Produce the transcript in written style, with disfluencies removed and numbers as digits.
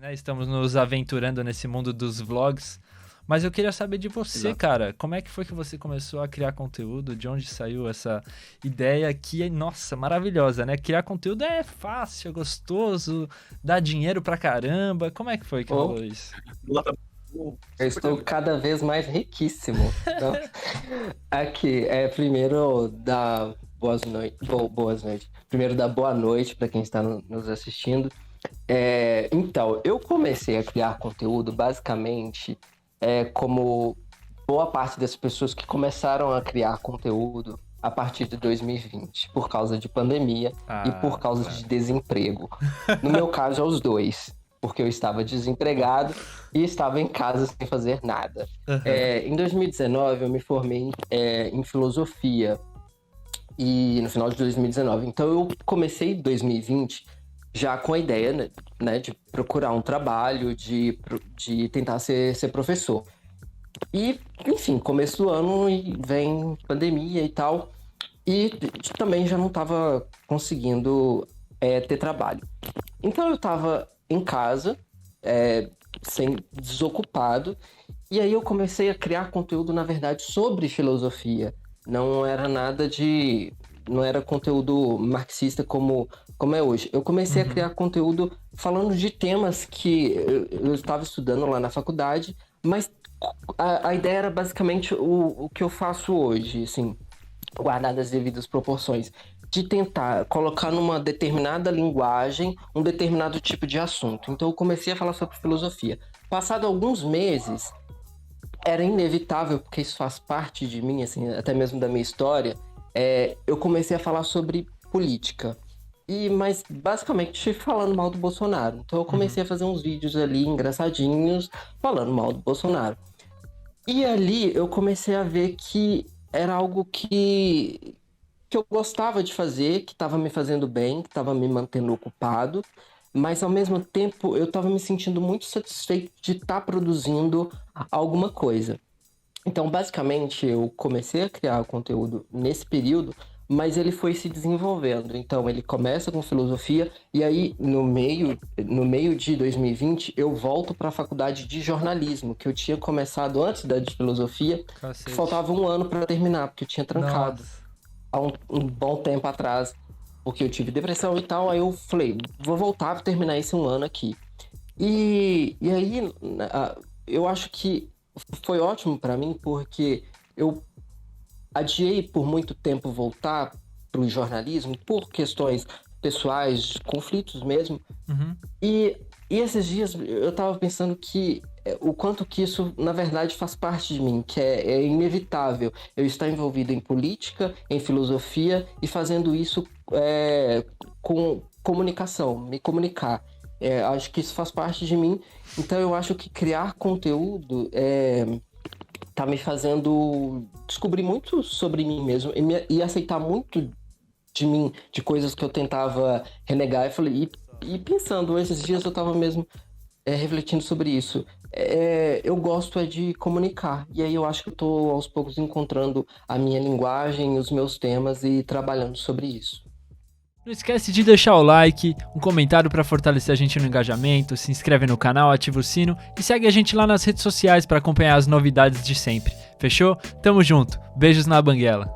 né? Estamos nos aventurando nesse mundo dos vlogs. Mas eu queria saber de você, Exato. cara. Como é que foi que você começou a criar conteúdo? De onde saiu essa ideia que, nossa, maravilhosa, né? Criar conteúdo é fácil, é gostoso, dá dinheiro pra caramba. Como é que foi que Oh, rolou isso? eu estou cada vez mais riquíssimo. Então, aqui, primeiro da boas noites. Primeiro da boa noite para quem está nos assistindo. Então, eu comecei a criar conteúdo basicamente como boa parte das pessoas que começaram a criar conteúdo a partir de 2020, por causa de pandemia e por causa de desemprego. No meu caso, é os dois, porque eu estava desempregado e estava em casa sem fazer nada. Em 2019, eu me formei em filosofia, e no final de 2019. Então, eu comecei 2020 já com a ideia, né, de procurar um trabalho, de tentar ser professor. E, enfim, começo do ano e vem pandemia e tal, e também já não estava conseguindo ter trabalho. Então eu estava em casa, desocupado, e aí eu comecei a criar conteúdo, na verdade, sobre filosofia. Não era não era conteúdo marxista como é hoje. Eu comecei a criar conteúdo falando de temas que eu estava estudando lá na faculdade, mas a ideia era basicamente o que eu faço hoje, assim, guardadas as devidas proporções, de tentar colocar numa determinada linguagem um determinado tipo de assunto. Então eu comecei a falar sobre filosofia. Passado alguns meses, era inevitável, porque isso faz parte de mim, assim, até mesmo da minha história, eu comecei a falar sobre política. Mas basicamente falando mal do Bolsonaro. Então eu comecei a fazer uns vídeos ali engraçadinhos falando mal do Bolsonaro. E ali eu comecei a ver que era algo que eu gostava de fazer, que estava me fazendo bem, que estava me mantendo ocupado, mas ao mesmo tempo eu estava me sentindo muito satisfeito de estar produzindo alguma coisa. Então, basicamente, eu comecei a criar conteúdo nesse período, mas ele foi se desenvolvendo. Então, ele começa com filosofia, e aí, no meio de 2020, eu volto para a faculdade de jornalismo, que eu tinha começado antes da de filosofia, que Cacete. faltava um ano para terminar, porque eu tinha trancado Nossa. há um bom tempo atrás, porque eu tive depressão e tal. Aí eu falei, vou voltar para terminar esse um ano aqui. E aí, eu acho que foi ótimo para mim, porque eu adiei por muito tempo voltar para o jornalismo, por questões pessoais, de conflitos mesmo. E esses dias eu tava pensando que o quanto que isso, na verdade, faz parte de mim, que é inevitável eu estar envolvido em política, em filosofia e fazendo isso com comunicação, me comunicar. Acho que isso faz parte de mim, então eu acho que criar conteúdo tá me fazendo descobrir muito sobre mim mesmo e aceitar muito de mim, de coisas que eu tentava renegar. Eu falei, e pensando, esses dias eu tava mesmo refletindo sobre isso. Eu gosto de comunicar, e aí eu acho que eu tô aos poucos encontrando a minha linguagem, os meus temas e trabalhando sobre isso. Não esquece de deixar o like, um comentário para fortalecer a gente no engajamento, se inscreve no canal, ativa o sino e segue a gente lá nas redes sociais para acompanhar as novidades de sempre. Fechou? Tamo junto. Beijos na banguela.